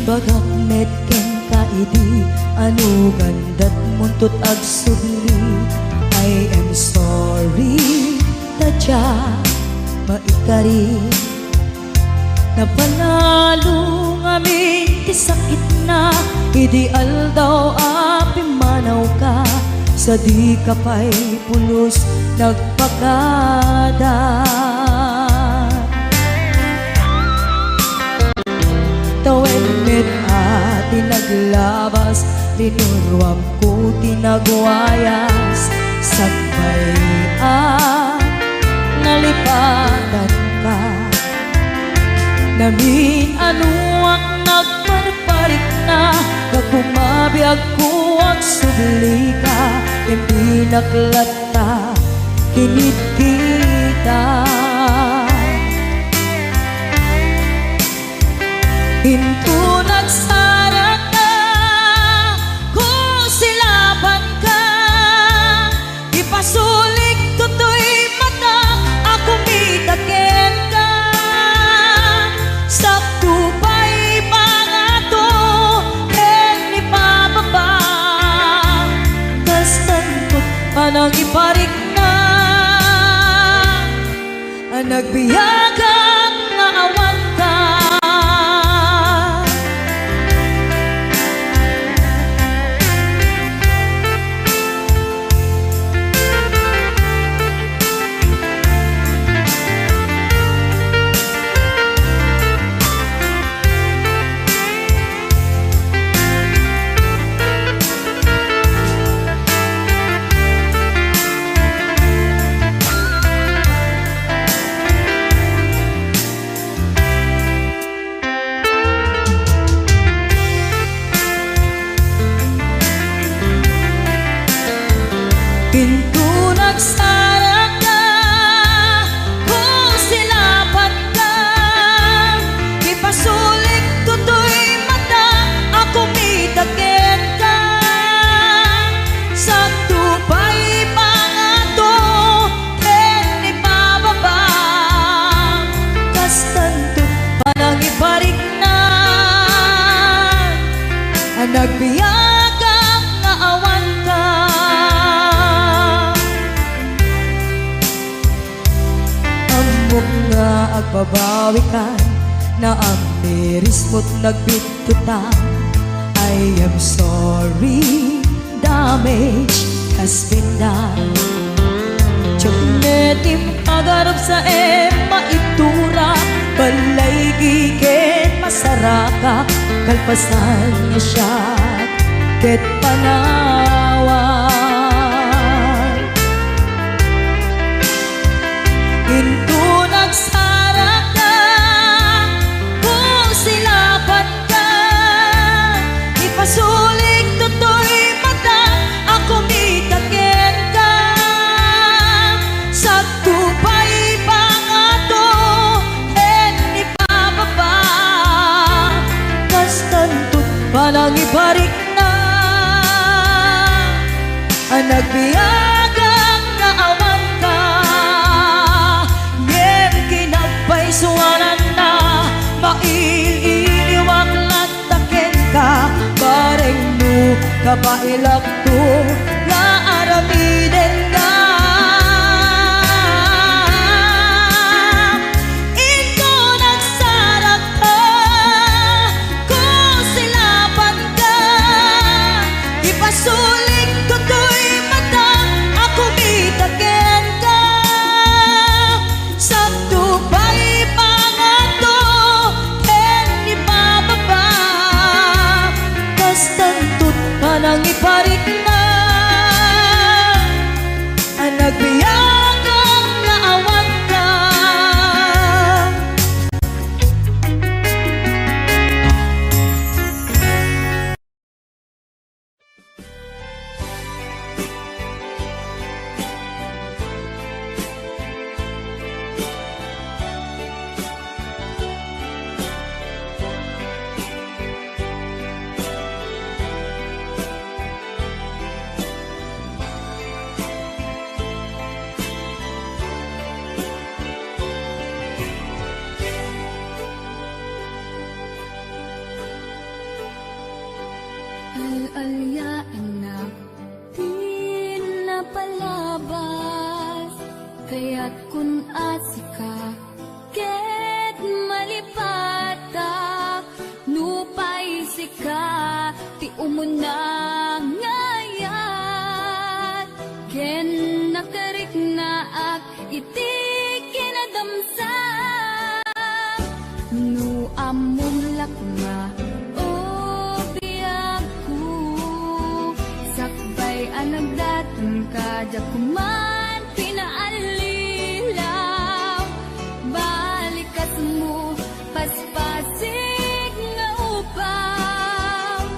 Bagak metken ka idi anu gandat muntut ag subli. I am sorry tadya maikari napanalo ngamin ti sakit na ideal daw api manaw ka sa di kapay pulos nagpakada. Tawen met ati naglabas linurwam ko tinagwayas sagbay nalipatan ka namin ano ang nagparparik na kagumabiyag ko ang subli ka hindi naklata kinit kita. Hinto nagsarag na kung silaban ka ipasulik tutoy mata ako mitaken ka sa tupay pangato en ipababa kastantot panang iparik na ang nagbiyagang naawan ka. Pinto nagsarag na kung silaban ka ipasulik tutoy mata ako mitaken ka sa tupay pangato en ipababa kastanto panang ibarik na ang nagbiyagang naawan ka. Nga agbabawi ka na ang miris mo't nagbitutan. I am sorry, damage has been done. Tiyognetim agarap sa maitura balay gigen masaraka kalpasan niya siya ket panawan. Hinto nagsarag na kung silaban ka ipasulik tutoy mata ako mitaken ka sa tupay pangato en ipababa kastantot panang ibarik na ang nagbiyagang naawan ka. Suwanan na maililiwag lataken ka bareng no kabailak to nga aramiden ka. Ito nagsarag ka kung silaban ka ipasulik tutoy mata ako mitaken ka sa tupay panang iparik na Al-alya anak, di na palabas, kaya't kun asika, ket malipata, nupay sika, ti umuna ngayat, ken nakarik na ak, iti kinadamsa, nu amom lakma, anang datang ka, jakuman pinaalilaw, balikas mo, paspasig nga upaw,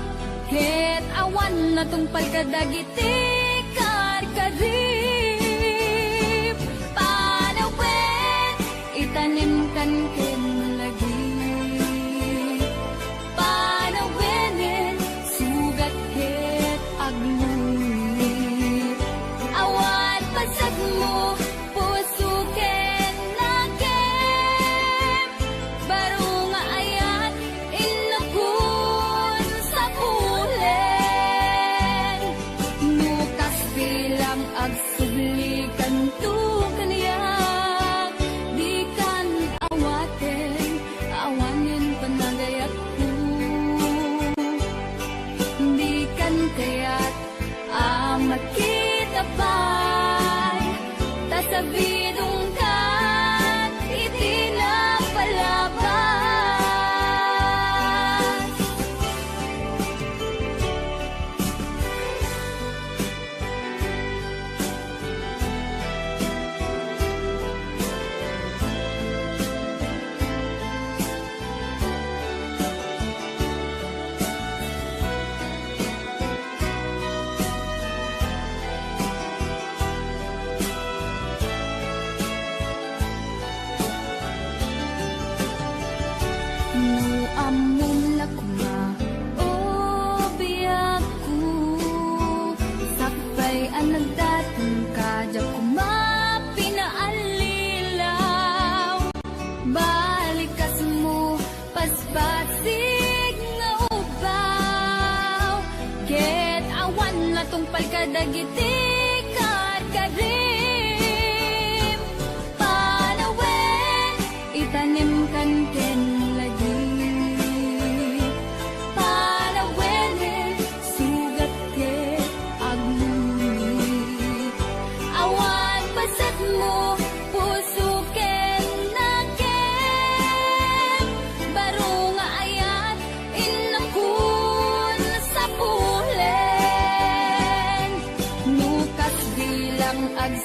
ket awan na tungpal ka dagiti karkarip, panawet, itanim kan ken lagi, panawenen, sugat ket aglu. Pasag mo, puso ken nagem, baro nga ayat, inakun sa pulen, nukas bilang agsublikan tu kaniyak, di kan awaten, awanin panagayat ko, di kan kayat, makita pa. Sa bidong kat, itinapalabas. Amom lakma, o biyaku, sakbay ang nagdatang ka, jakuma pinaalilaw, balikas mo, paspasig nga ubaw, ket awan na tungpal ka dagiti karkarim, panawen, itanim kan ken lagi. Mo, puso ken nagem, baro nga ayat, inakun sa pulen, nukas bilang ag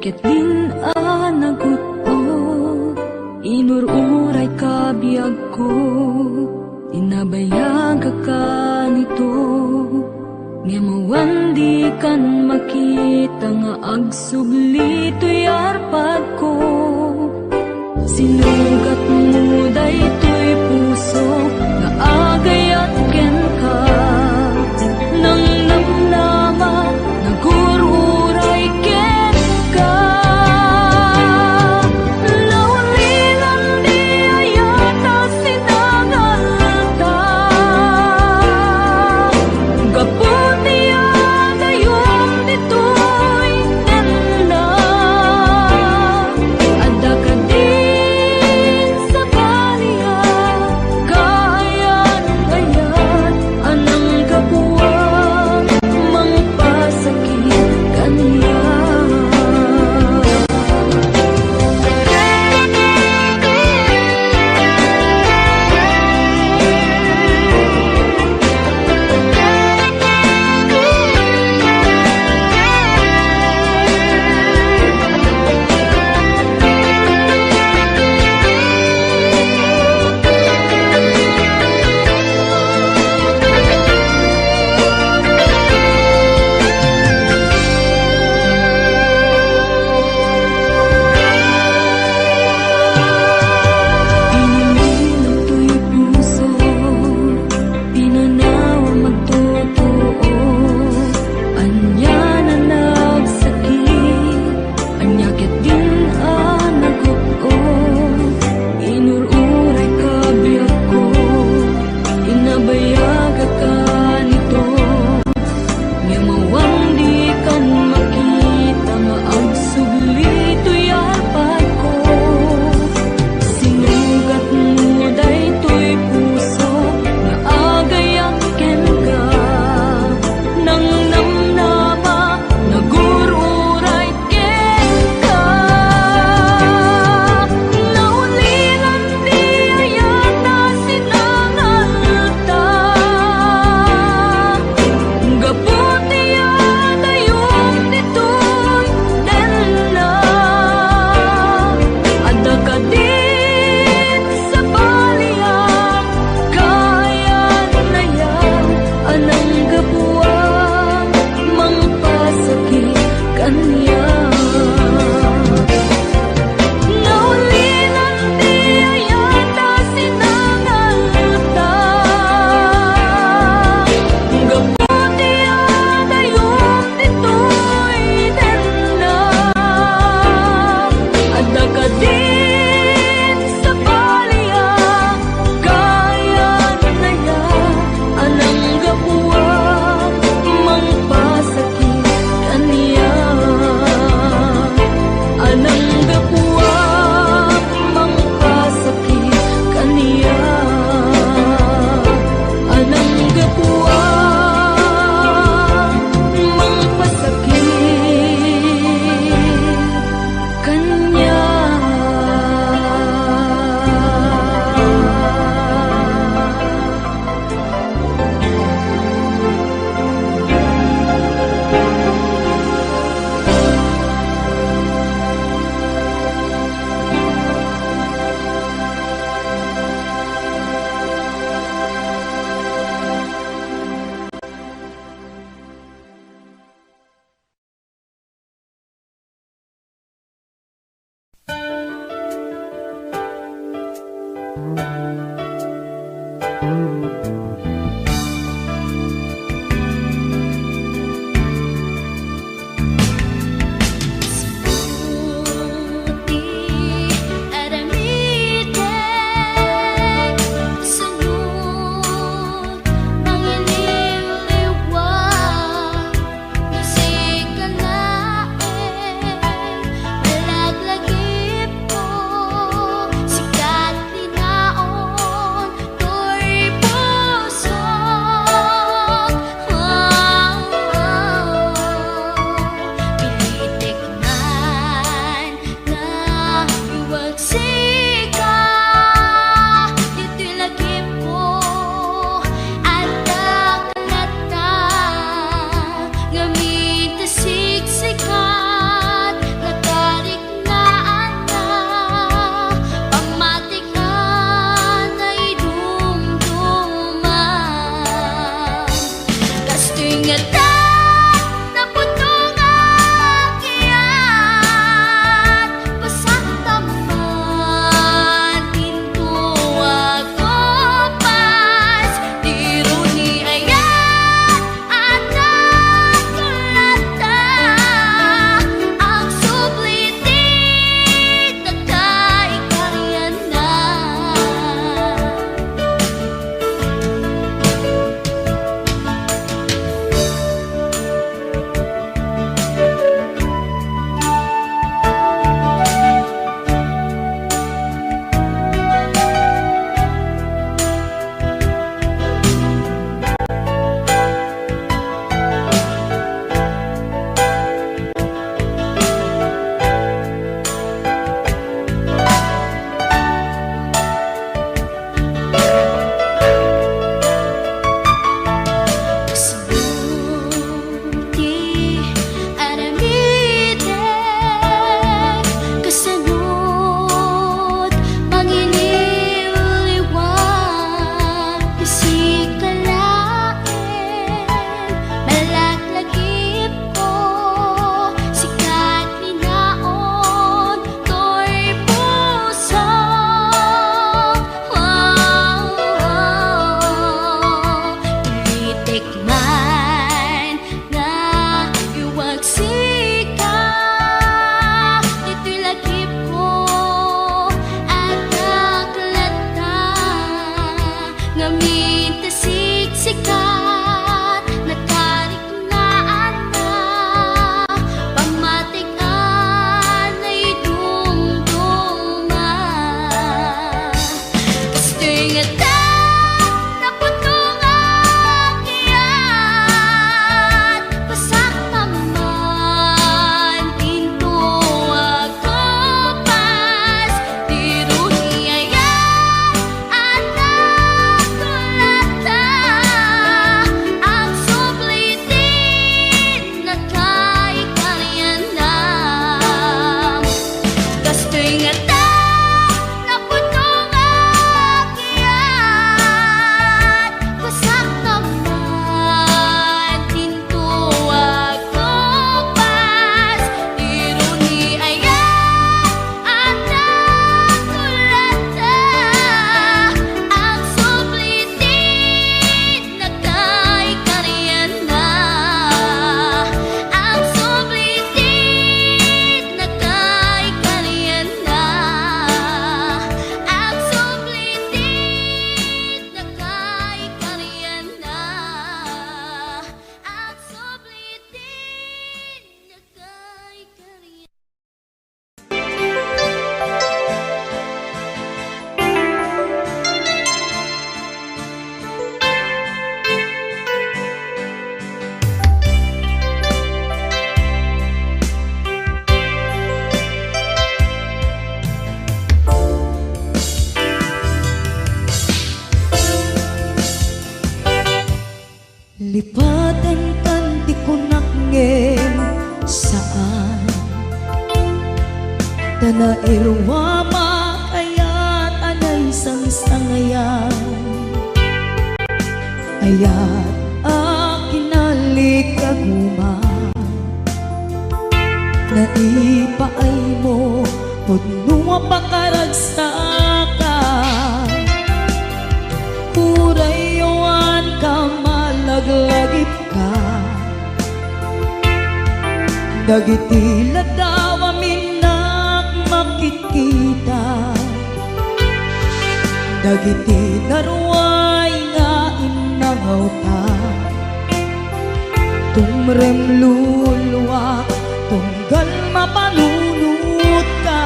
ket din anaguto, inururay ka biyag ko, inabayag ka nito. Nga mawandi kan makita nga agsubli to'y arpad ko. Sinugat mo daytoy puso nga agayat ken ka. Nang namnama nagururay ken ka. Laulilan di ayata sinangalta. Gaputi adayom ditoy nella. Adda ka din sa baliya, kayan-ayan anang kapuwang mangpasakit kaniya. Ininom to'y puso, pinanawa magtotoo. Anya na nagsakit, anya ket din anaguto. Inururay ka biyag ko, inabayag ka nito. Nga mawandi kan makita nga agsubli to'y arpad ko. Sinugat mo daytoy puso nga agayat ken ka. Nang namnama nagururay ken ka. Naulilan di ayata sinangalta. Gaputi adayom ditoy nella. Adda ka din sa baliya, kayan-ayan anang kapuwang mangpasakit kaniya. Naulilan di ayata sinangalta. Gaputi adayom ditoy nella. Adda ka din sa baliya, kayan-ayan anang kapuwang mangpasakit kaniya. Anang kapuwang mangpasakit kaniya. Anang kapuwang mangpasakit kaniya. Sikat din naon Ingatan na putong akyat, pasak naman tintuwag kupas, ironi ayan at nakulata, ang sublitin na kay kariyan na, ang sublitin na kay kariyan na, ang sublitin na kay kariyan na, ang sublitin na kay kariyan. Lipatan kanti ko nakngem saan Tana irwama ayat anay sangsangayan Ayat akinalik kaguma Naipaay mo Pudnunga pakaragsakan Urayawan ka malaglagip ka Dagiti ladawa minak makikita Dagiti naruay nga inangaw ta Tumrem luluwa tunggal mapanunot ka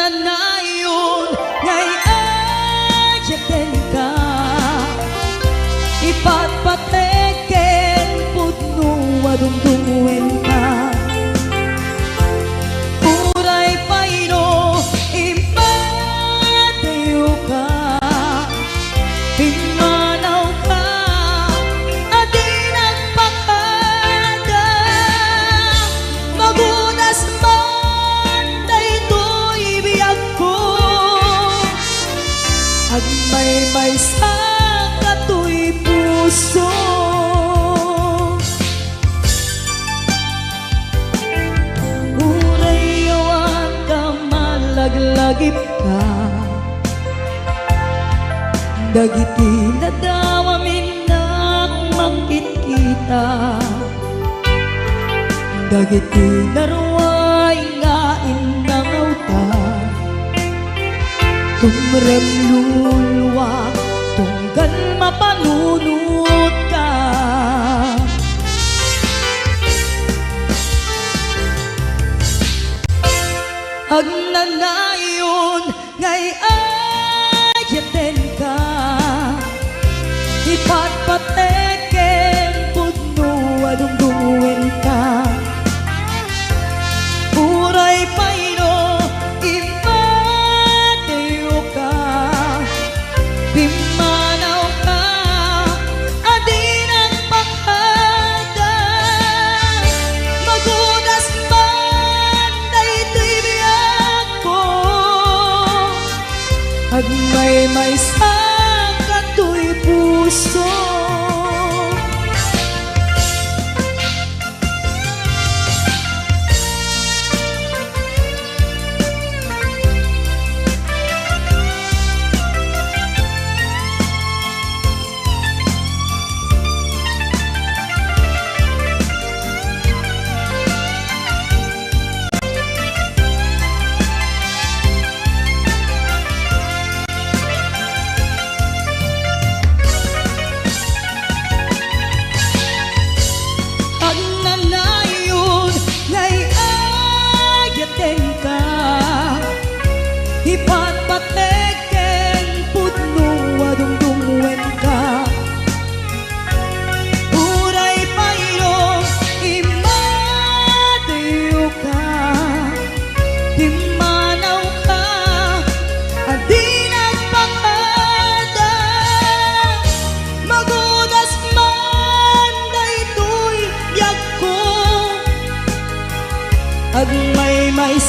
Agnanayon ngay ajaten ka Ipatpateken pudno adungdungwen ka Uray payno impatayo ka Pimanaw ka adi nagpakada Magunas man daytoy biyag ko Agmay-may sa katoy puso Urayawan ka malaglagip ka Dagiti ladawa minak makikita Dagiti naruay nga inangaw ta Tumrem luluwa tunggal mapanunot ka Agnanayon ngay ayaten ka Ipatpateken pudno adungdungwen ka Uray payno impatayo ka Pimanaw ka adi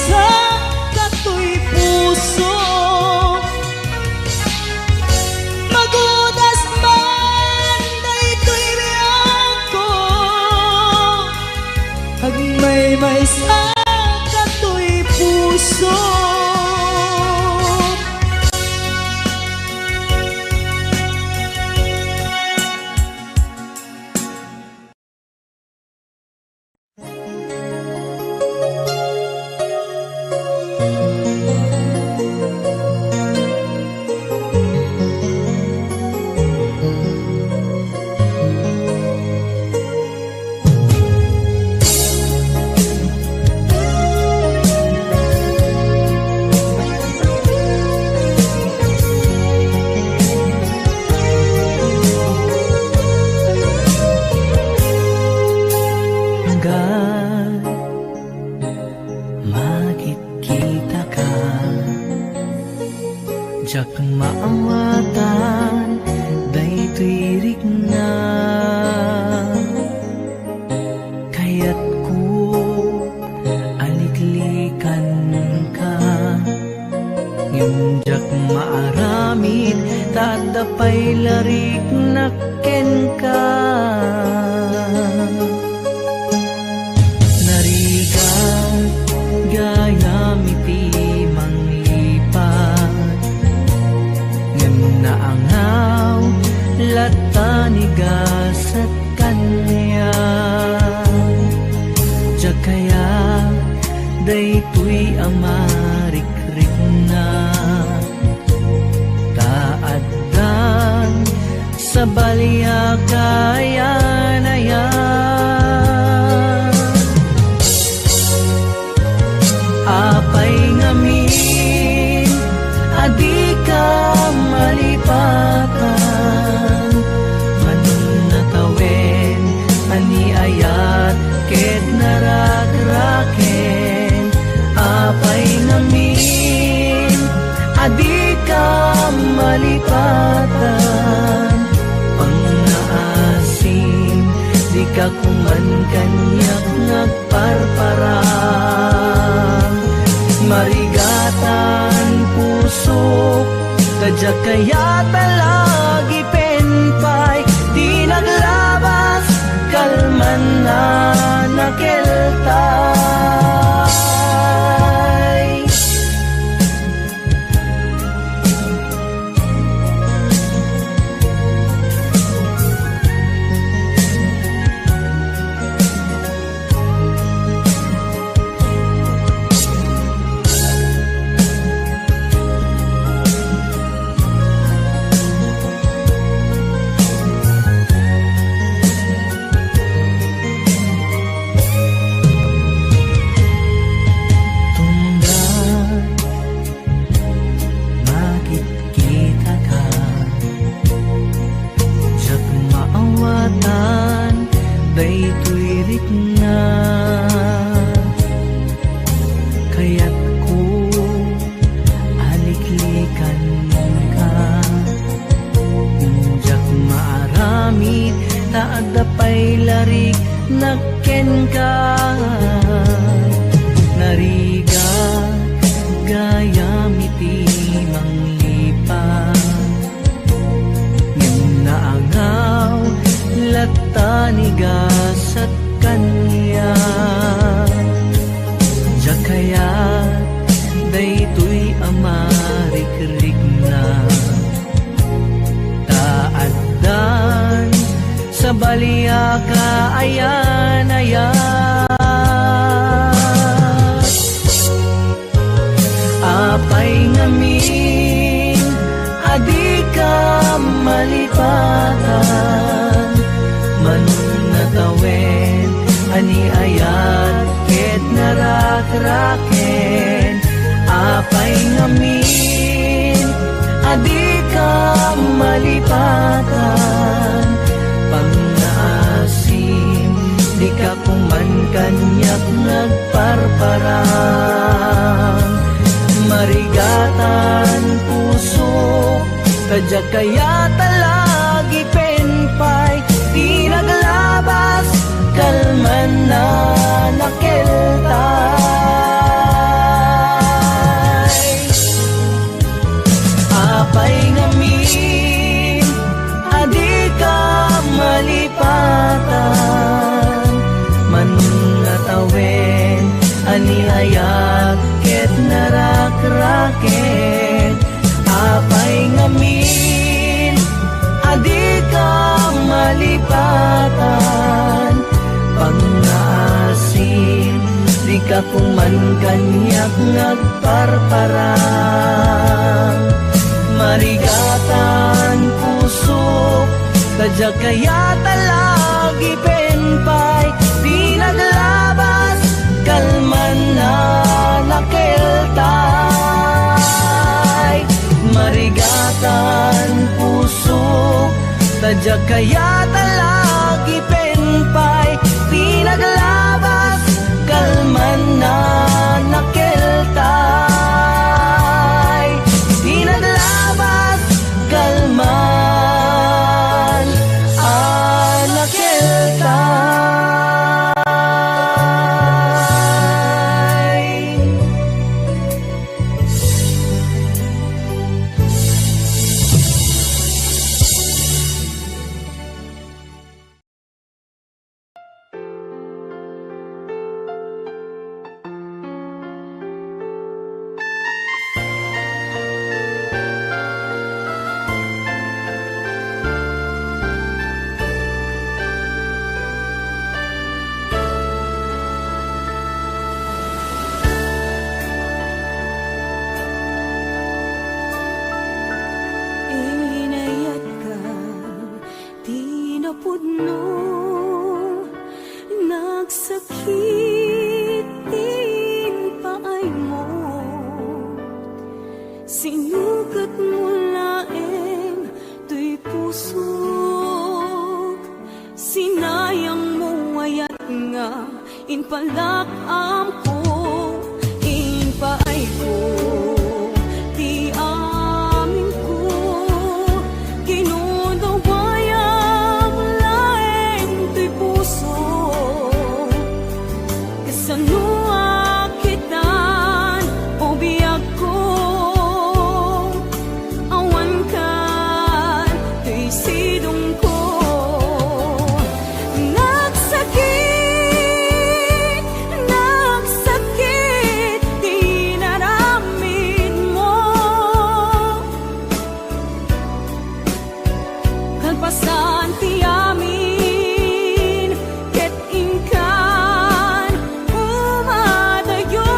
sa katoy puso. Magudas man daytoy biyang ko, agmay-may sa katoy puso. Makikita ka, jak maawatan, daytoy rigna. Kaya't ko aliklikan ka, ngem jak maaramid, tadapay larik nakken ka. Gayam iti manglipat, ngem naangaw latanigas at kanya. Jakaya daytoy amarikrik na, taaddan sa balya kayan-ayan. Apay ngamin, adi ka malipatan, manun natawen, ani ayat, ket naragraken. Apay ngamin, adi ka malipatan, pang naasim, di ka kuman kanyak nagparparang. Marigatan pusok, kadya kaya talagi penpay, di naglabas, kalman na nakeltay. Daytoy rigna, kaya't ko aliklikan ka, jak maaramid, taadapay larik nakken ka. Nariga gayam iti manglipat, ngem naangaw latanigas at kanya. Jakaya daytoy amarikrik na, taaddan sa balya kaayan-ayan. Apay ngamin, adi ka malipatan, manun natawen, ani ayat, ket narakraken. Apay ngamin, adi ka malipatan, pang naasim, di ka kuman kanyak nagparparang. Marigatan puso, kadya kaya talagi penpay, di naglabas, kalman na nakeltay. ako man kanyak ngagparparang. Marigatan puso, tadya kaya talagi penpay, di naglabas, kalman na nakeltay. Marigatan puso, tadya kaya talagi penpay, di naglabas, kalman na nakeltay. Di naglabas, kalman nakeltay. Inayat ka, di napudno, nagsakit din paay mo. Sinukat mo laeng to'y pusok, sinayang mo ayat nga, inpalakam ko, inpaay ko. Di amin ko, kinudawayang laeng to'y puso, kasanua kitan o biyag ko, awan kan to'y sidong ko. Nagsakit, nagsakit, di naramid mo, kalpasan ti amin, ket ingkan umadayo.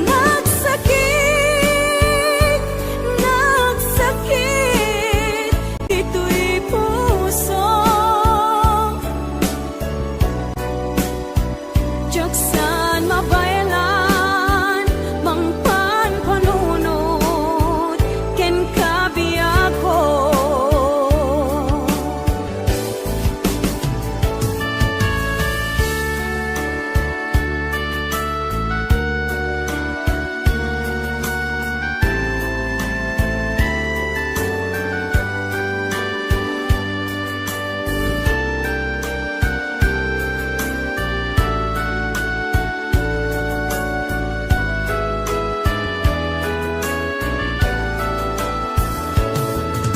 Nagsakit, nagsakit, dito'y puso, jaksan mabayalan, mangpan panunod, ken kabiyak ko.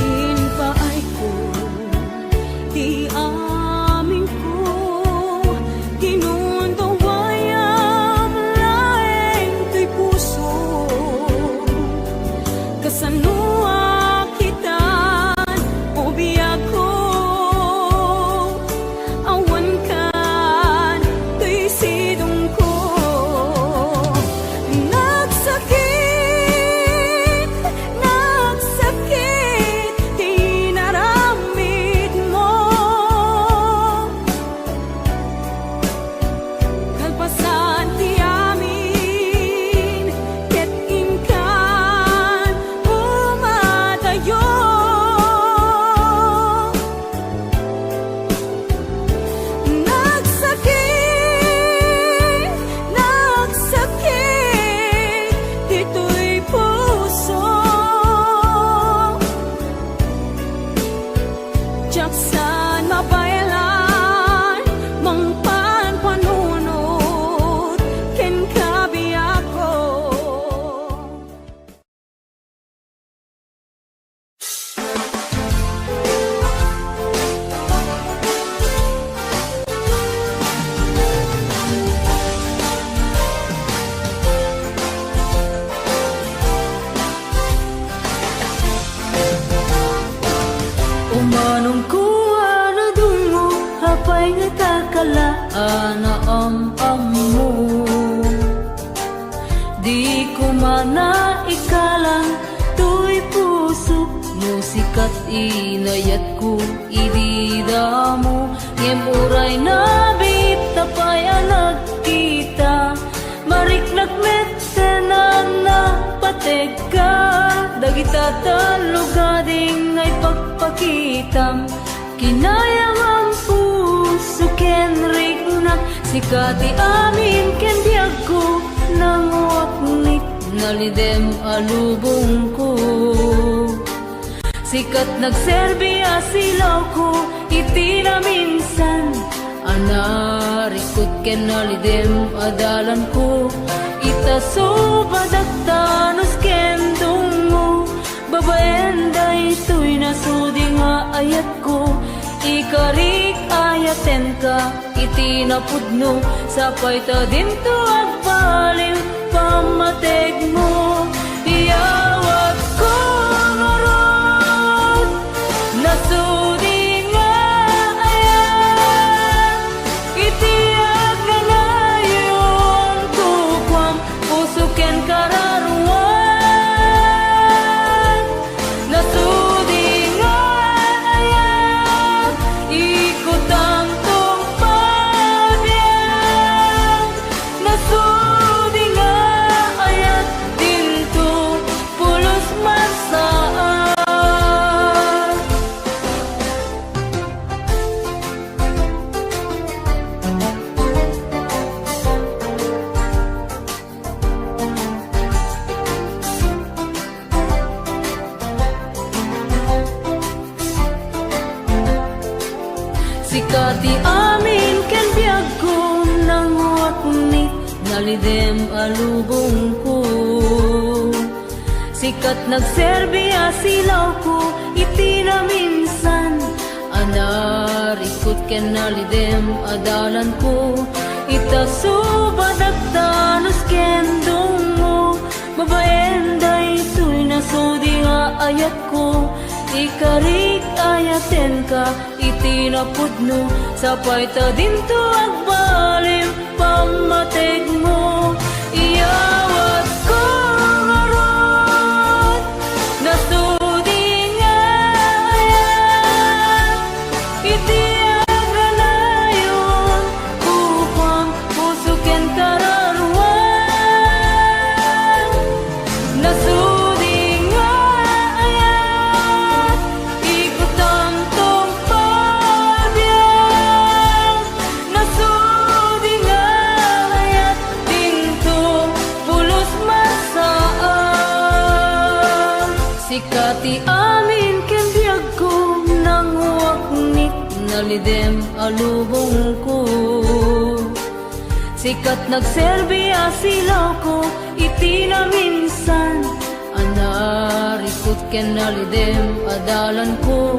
Inpaay ko, di amin ko, kinundawayang laeng to'y puso, kasanua kitan o biyag ko, awan kan to'y sidong ko. Nagsakit, nagsakit, di naramid mo, kalpasan ti amin, ket ingkan umadayo. Nagsakit, nagsakit, dito'y puso, jaksan mabayalan, mangpan panunod, ken kabiyak ko. Umanong kuha mo. Di ko mana ikalang tuy puso musikat inayat ko idida mo. Ngemuray na bit tapaya nagkita mariknak mettenan na pateka dagita talugading ay pagpakitam kinayang ang puso ken rignak sikati amin ken diag ko nang waknit nalidem alubong ko sikat nagserbiya silaw ko iti na minsan anarikot ken nalidem adalan ko itaso badaktanos ken dungo babaen day tuy nasudi nga ayat ko ikarik ayaten ka iti napudno sapay ta dinto agpaliw pamateg mo iyawat ko ngarod nasudi nga ayat iti aganayon tukwam puso ken kararuan nasudi nga ayat ikot ang tungpabyan nasudi nga ayat dinto pulos masaan sikati amin ken biag ko nang waknit nalidem alubong ko sikat nagserbiya silaw ko iti na minsan anarikot ken nalidem adalan ko itaso badagtanos ken dungo babaen day tuy nasudi nga ayat ko ikarik ayaten ka iti napudno sapay ta dinto agbalim pamateg mo iyawat ko ngarod nasudi nga ayat iti aganayon upang puso ken kararuan nasudi nga ayat ikot ang tungpabyan nasudi nga ayat dinto pulos masaan sikati amin ken biag ko nang waknit nalidem alubong ko sikat nagserbiya silaw ko iti na minsan anarikot ken nalidem adalan ko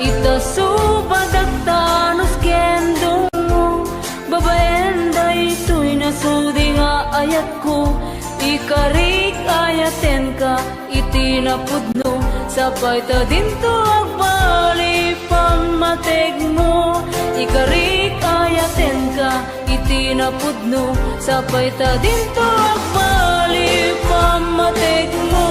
itaso badagtanos ken dungo babaen day tuy nasudi nga ayat ko ikarik ayaten ka iti napudno sapay ta dinto agbali pamateg mo ikarik ayaten ka iti napudno sapay ta dinto agbali pamateg mo.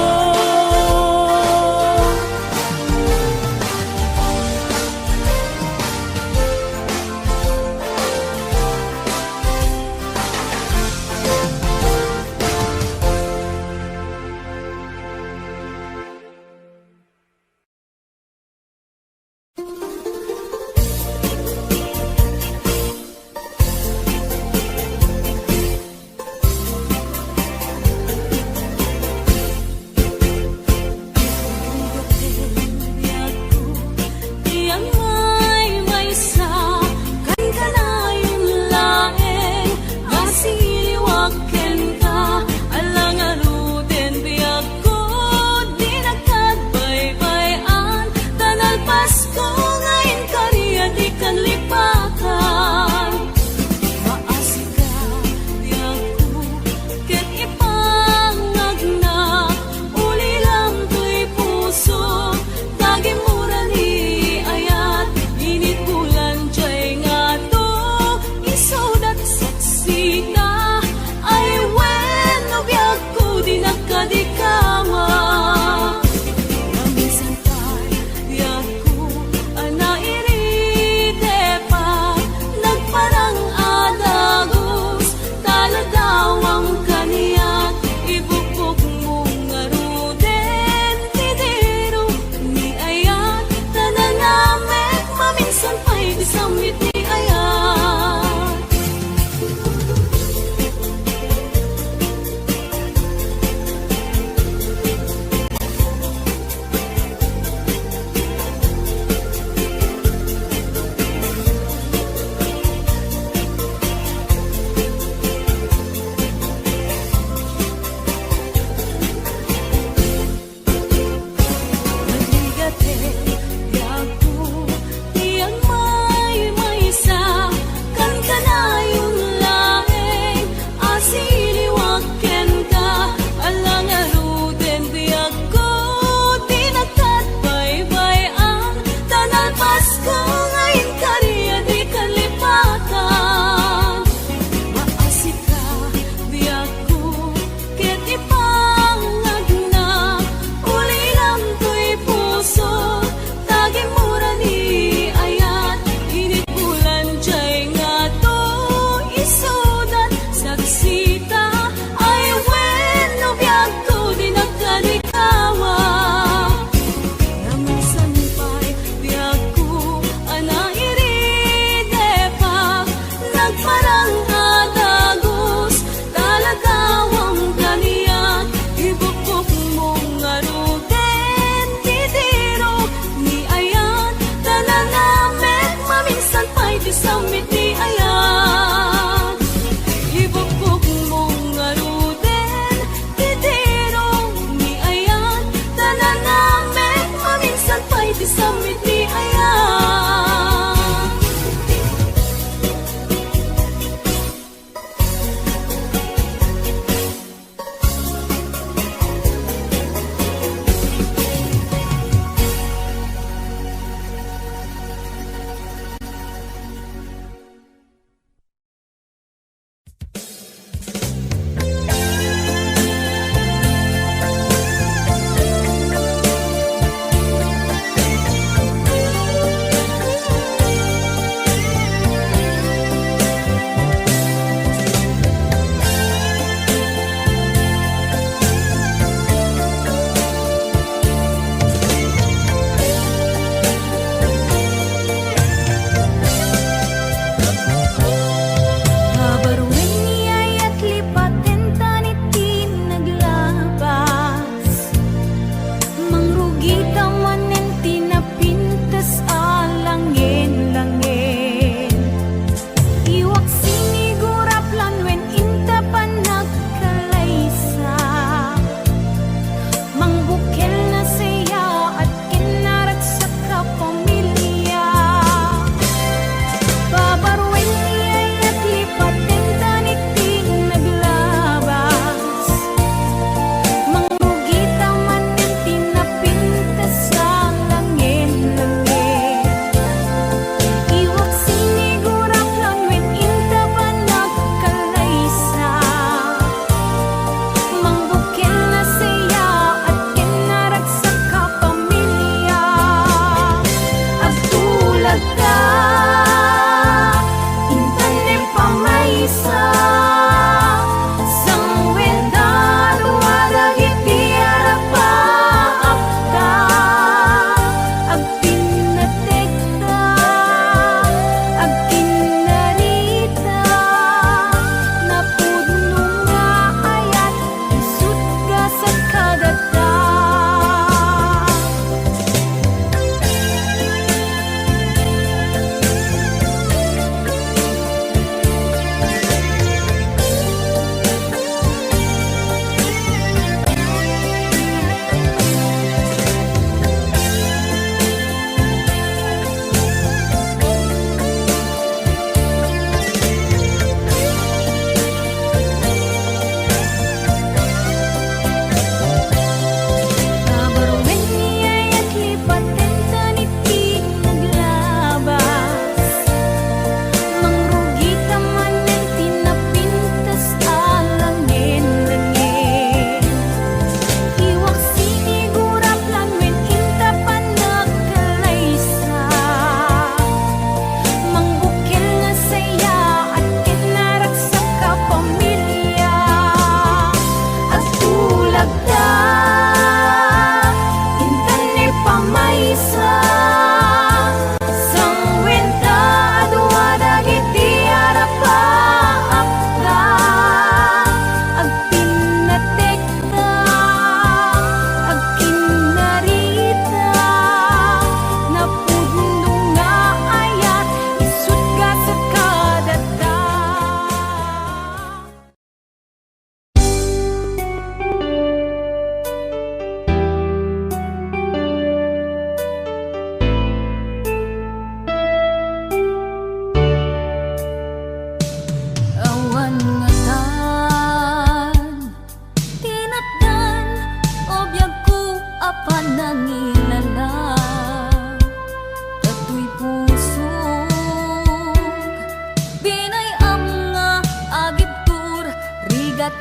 Iso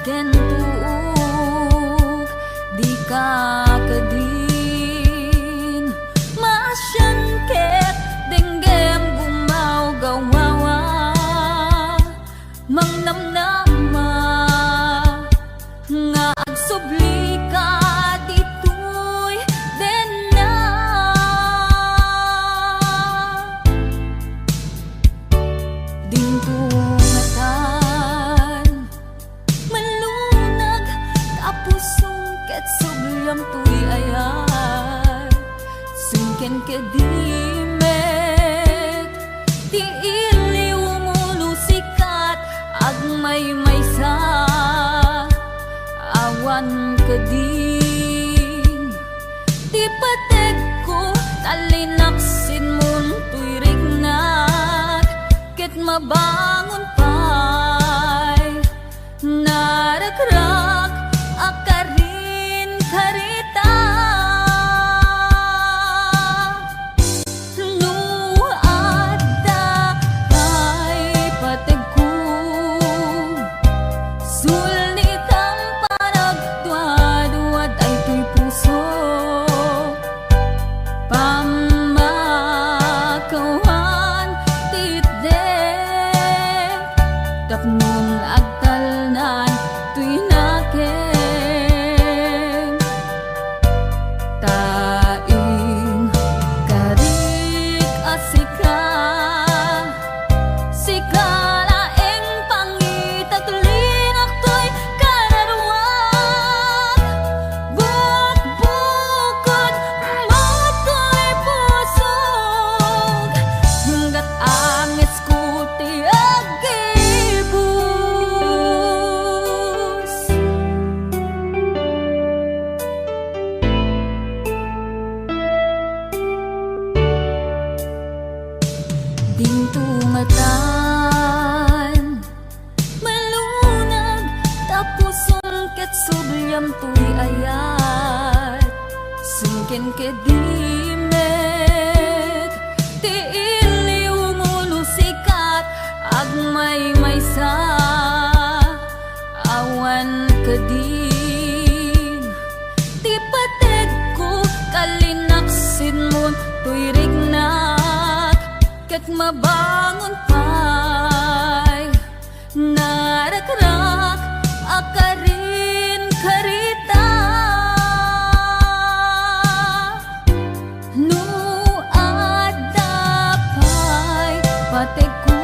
ken tuog di ka kadin masyan ket denggem gumaw gawawa mangnamnama nga agsubli ka ditoy den na dingtungatan malunag tapusong ket subyam tuy ayat sungken kedimet ti iliw mulo sikat agmay maysa awan keding ti pateg ko talinaksin mun tuy rignak ket mabangon pay narakrak akarin karita no adda kay pateg ko sulit ang panagduad-duad ay tuy puso pamakawan titde tapnon agtalnan tuy nakem taing karik asika sikalaeng pangitaglinak to'y kararwag bukbukod mato'y pusog hanggat angis ko ti agibus dingtungatan malunag tapuson ket subyam tuy ayat sungken kedimet ti iliw mulo sikat agmay maysa awan keding ti pateg ko kalinaksin mon tuy rignak ket mabangon pay narakrak akarin karita no adda pay pateg ko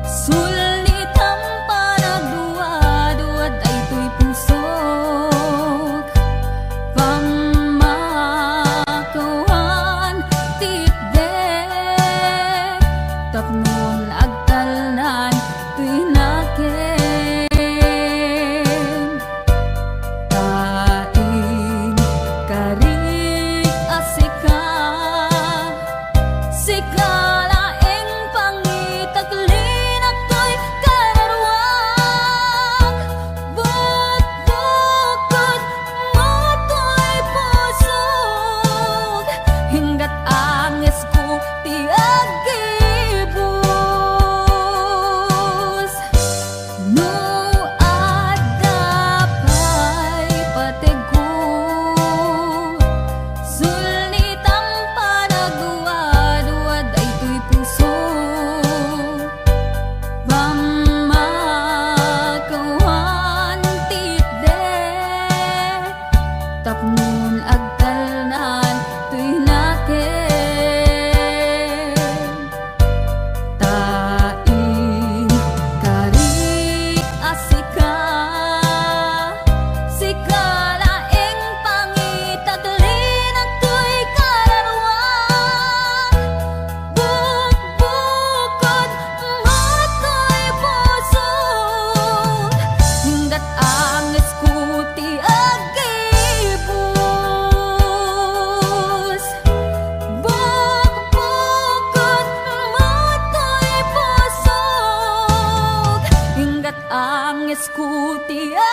sulit ang panagduad-duad ay tuy pusog pamakawan titde tapnon agtalnan tuy nakem taing karik asika sikalaeng pangitaglinak to'y kararwag bukbukod mato'y pusog hinggat angis ko ti agibus no adda pay pateg ko sulit ang panagduad-duad ay tuy puso pamakawan titde tapnon agtalnan tuy nakem taing karik asika sikalaeng pangitaglinak to'y kararwag bukbukod mato'y pusog hinggat angis ko ti agibus bukbukod mato'y pusog hinggat angis ko ti agibus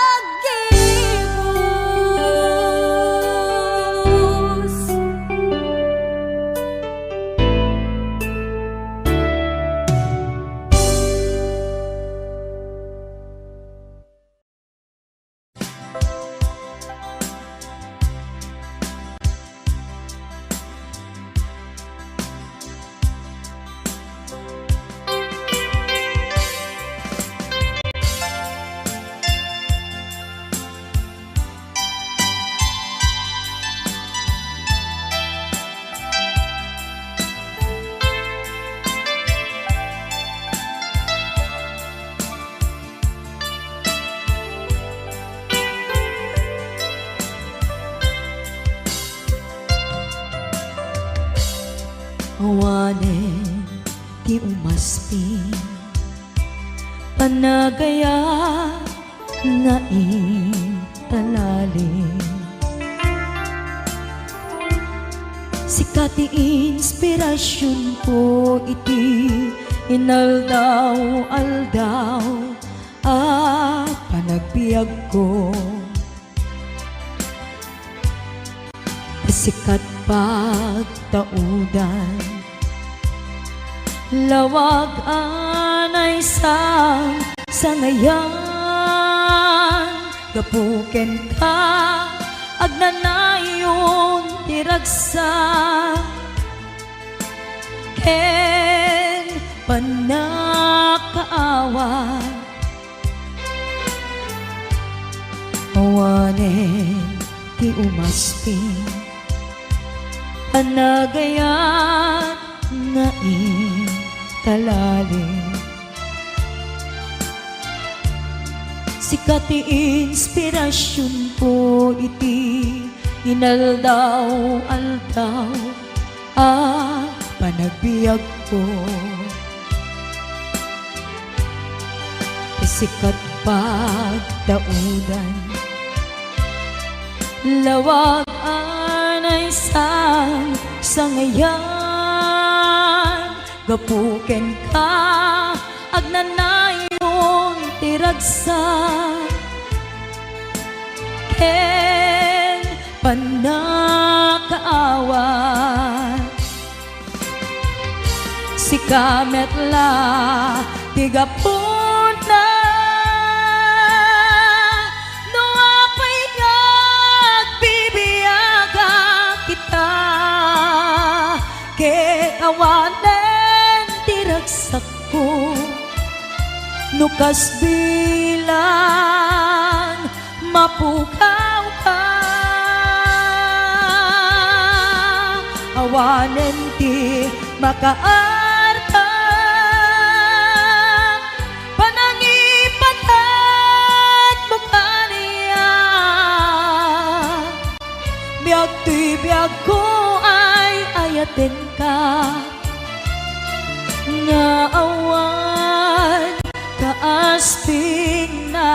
awanen ti umasping panagaya nga intalalim. Sikati inspirasyon ko iti inaldaw-aldaw panagbiag ko. Sikat pagtaudan lawag anay sangayan gapuken ka agnanayon tiragsa ken panakaawan awanen ti umasping panagayat nga intalalim. Sikati inspirasyon ko iti inaldaw-aldaw panagbiag ko. Sikat pagtaudan lawag anay sangayan gapuken ka agnanayon tiragsa ken panakaawan si kametla tigapon na no apay nagbibiyaga kita ket awanen tiragsak ko nukas bilang mapukaw ka awanen ti makaarta panangipatat mo kaniya biag ti biag ko ay ayaten ka nga awan kaasping na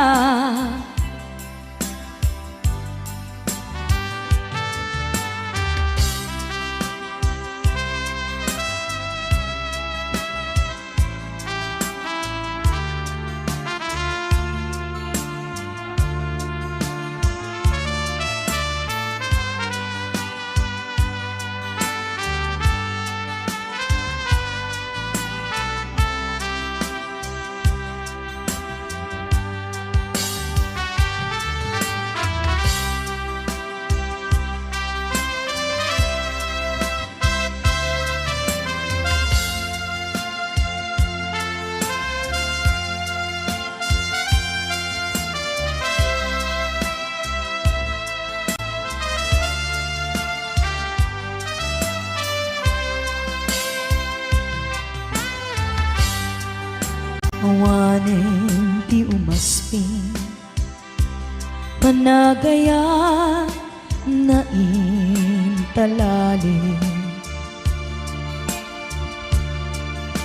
awanen ti umasping panagaya na intalalim.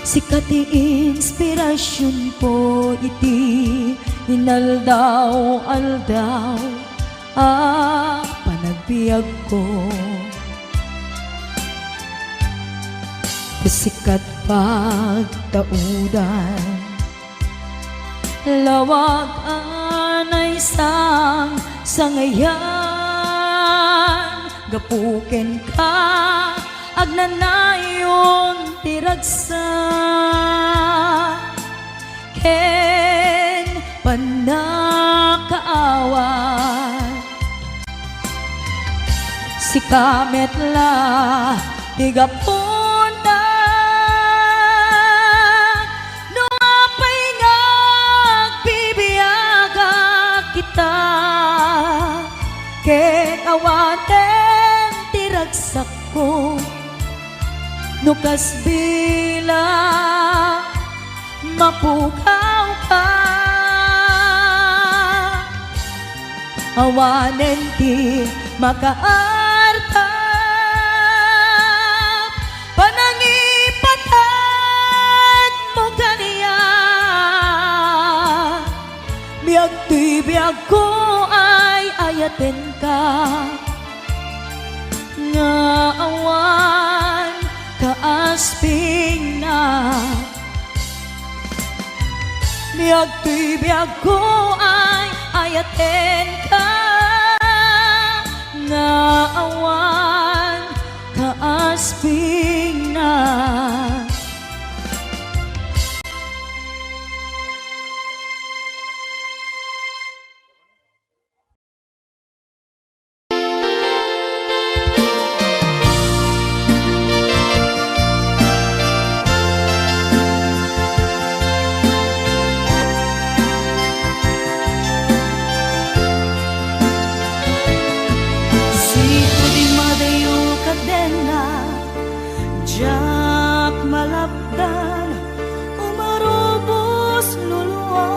Sikat ti inspirasyon ko iti inaldaw-aldaw panagbiag ko. Sikat pagtaudan lawag anay sangayan gapuken ka agnanayon tiragsa ken panakaawan si kametla tigapon ket awanen tiragsak ko nukas bilang mapukaw ka awanen ti makaarta panangin dapen ka nga awan kaasping na biyag tuy biyag ko ay ayaten ka nga awan kaasping na. Jak malapdan umarubos luluwag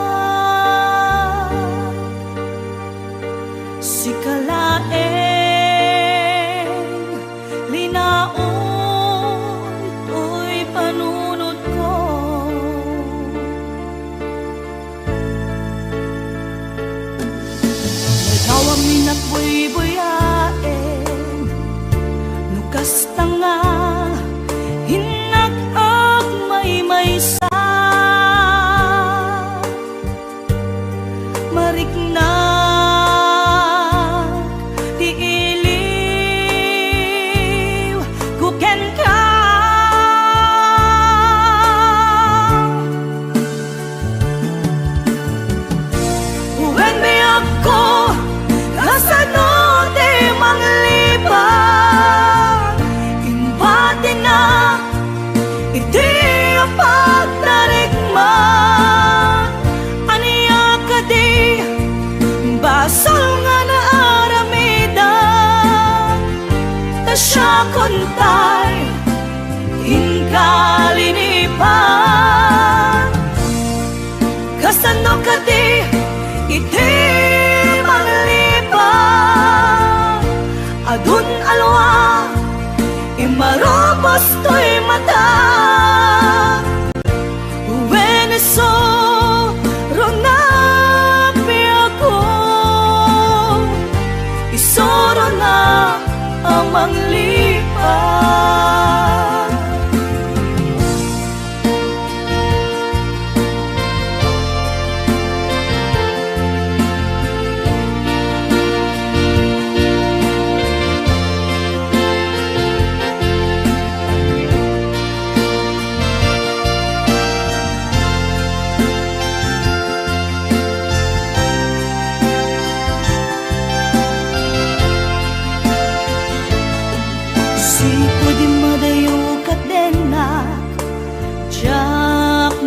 si kalaeng linaon to'y panunod ko nagawa minat buy-buyaen nukas tanga hinag-ag may-maysa mariknag tiiliw kuken ka uwen may ako kasano di manglibang imbati na iti ang pagtarikman aniya ka di basol nga na aramidan ta siya kontay hinkalinipan kasano ka di iti manglibang adun alwa imarobos to'y mata Uweneso ronapi ako isoro na ang manglipan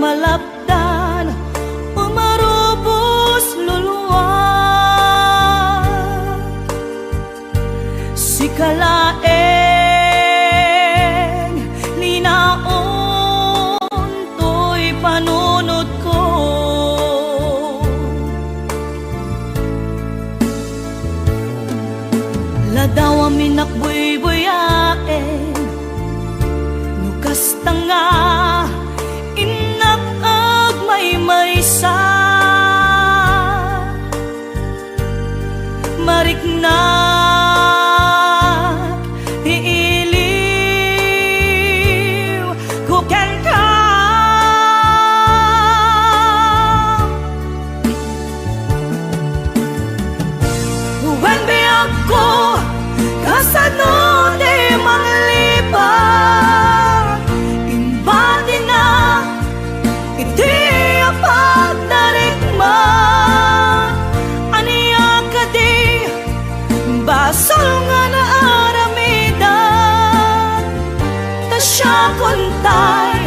malapdan umarubos luluwag si kalaeng linaon to'y panunod ko ladaw amin nakbuy-buyaen nukas tanga may-maysa mariknag tiiliw kuken ka uwen bi ako kasano di manglibang imbati na iti pagtarikman aniya ka di basol nga na aramidan ta siya kontay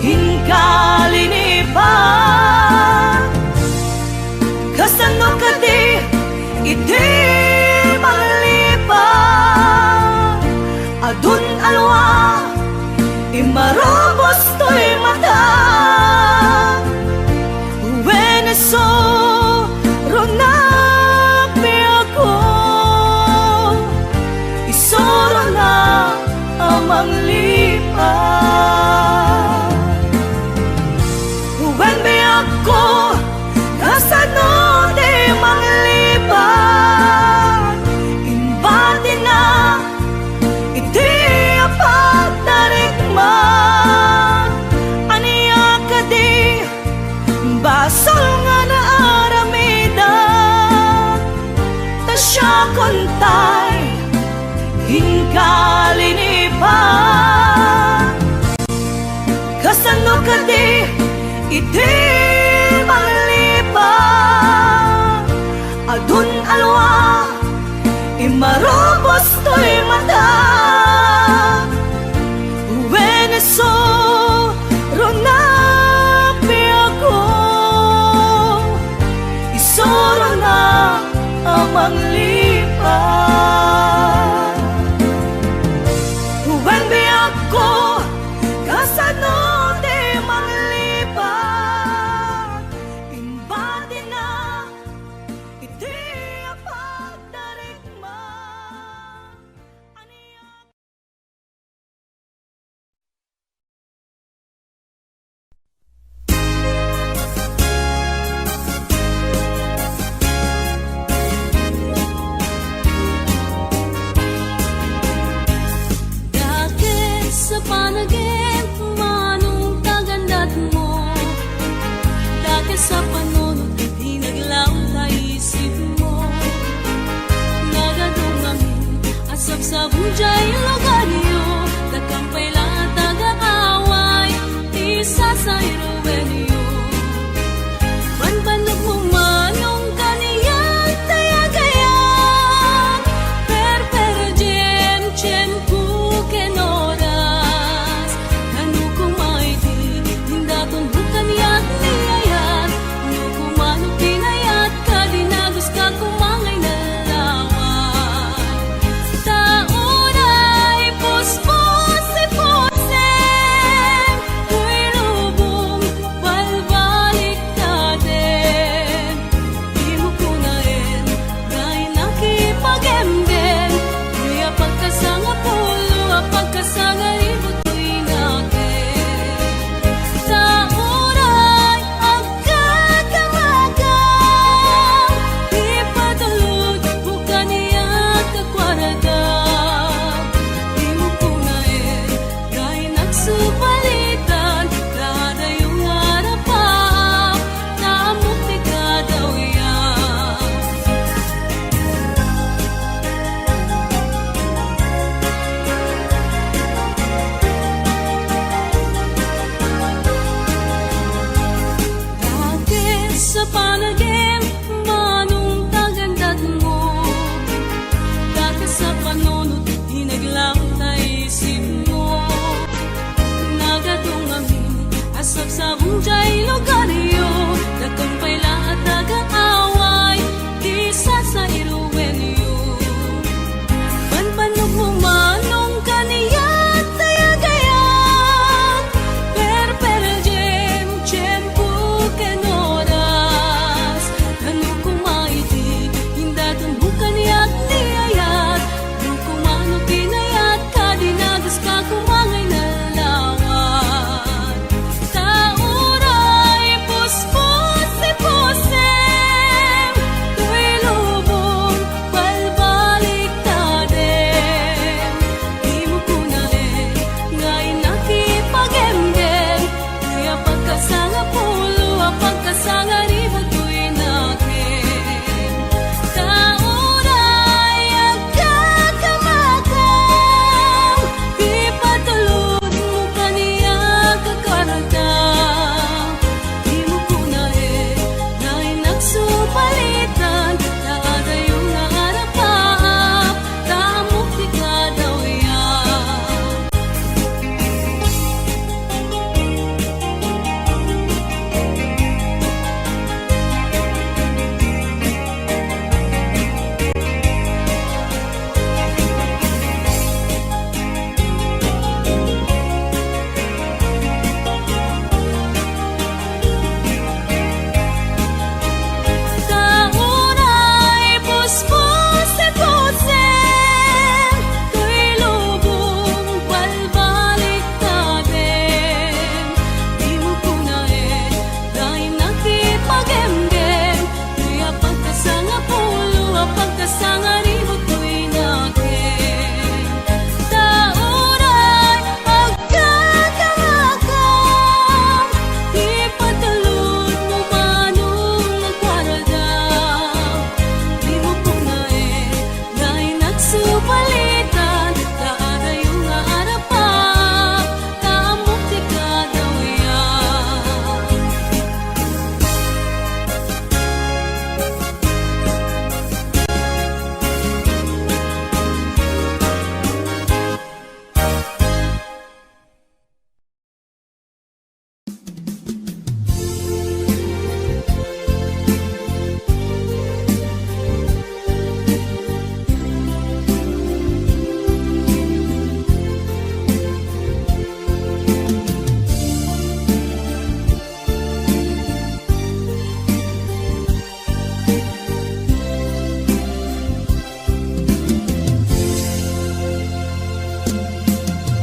hinkalinipan kasano ka di iti manglibang adun alwa imarobos to'y mata Uweneso ronapi ako isoro na ang manglipan uwen bi ako kasano di manglipan iti manglipang adun alwa imarobos to'y mata Veneso ronapi ako isoro na amang lipang Uwen biyak ko kasano di manglipang imbadi na iti apagdarigma Dati sa panaginip, manong kagandat mo Dati sa panunod, di naglaw na isip mo Nagadungangin, asap sa bujay logaryo Nagkampay lang taga-away, isa sa iruwenyo Banbanok mo manong kaniyan, tayagayan Per jem ken oras Kanu kumaiti, hindaton bukan yak niyayat Ano kumano pinayat, kadinagos ka kumangay na lawan Taon ay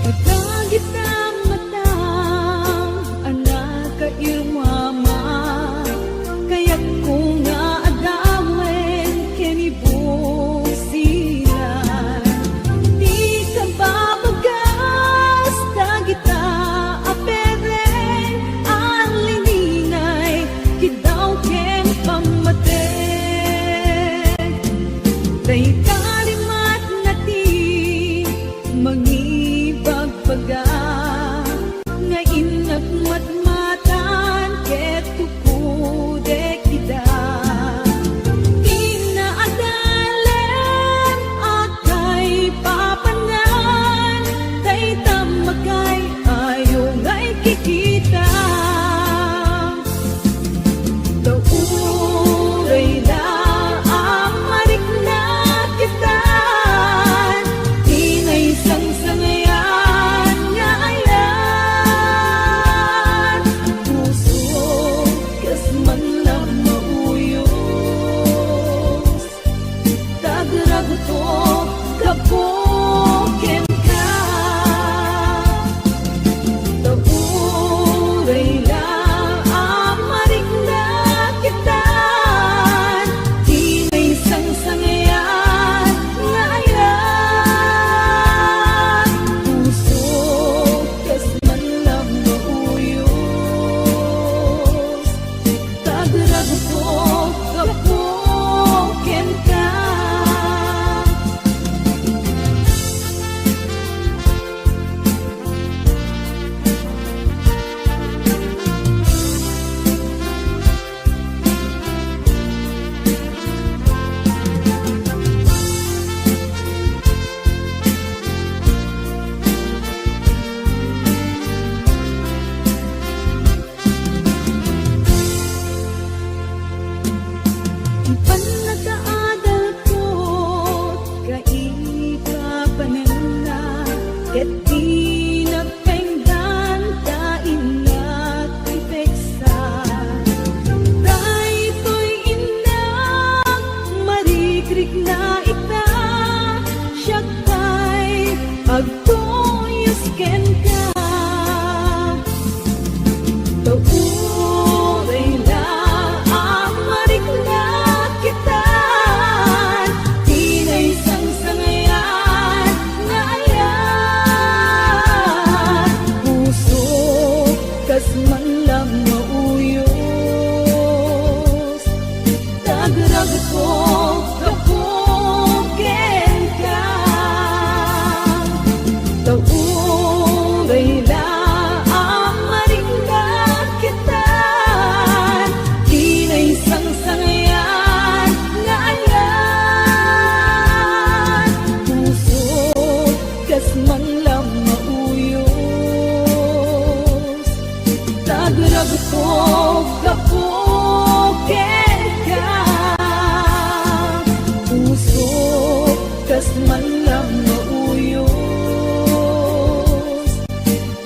Pagkagit ng matang anak ka irmama, kaya't kung nga adawin kinibusilan, di ka babagas dagita aperen ang lininay kidaw ken pamatek. Tay kalimat nati mangibagbaga nga inak matmatan ket tukudek kita. Inaadalan akay papanan, tay tamakay ayo ngay kikita. Tauray na amarik na kitan, tinay sang-sangayan nga ayan. Puso kas man lang mauyos, tagragutok kapoken ka. Tauray na amarik na kitan, tinay sang-sangayan nga ayan. Puso kas man lang mauyos, tagragutok kapoken ka. Panagaadal ko kaipapanan na, ket di nagpainggan kainat ipeksa. Daytoy inak marikrik na ita, siya kay agtoyos ken ka. Tauray na amarik na kitan, tinay sang-sangayan nga ayan. Puso kas man lang mauyos, tagragutok kapoken ka. Tauray na amarik na kitan, tinay sang-sangayan nga ayan. Puso kas man lang mauyos, tagragutok kapoken ka. Puso kas man lang mauyos,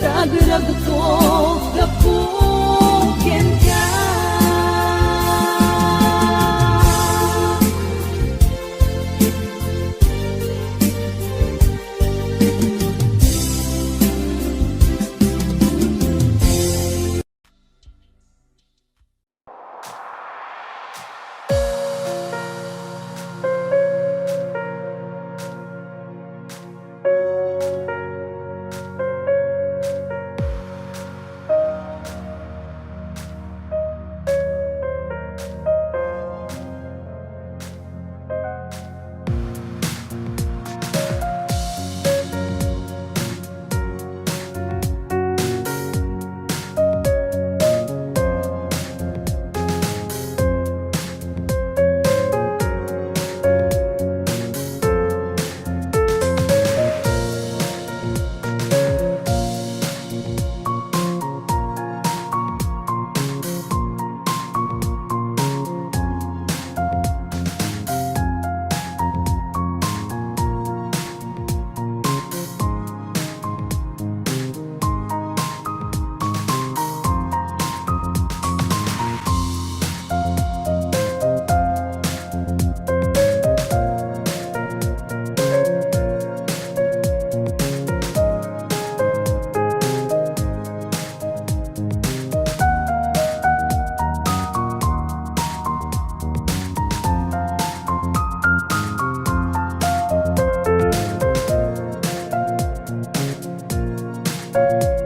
tagragutok kapoken ka. Thank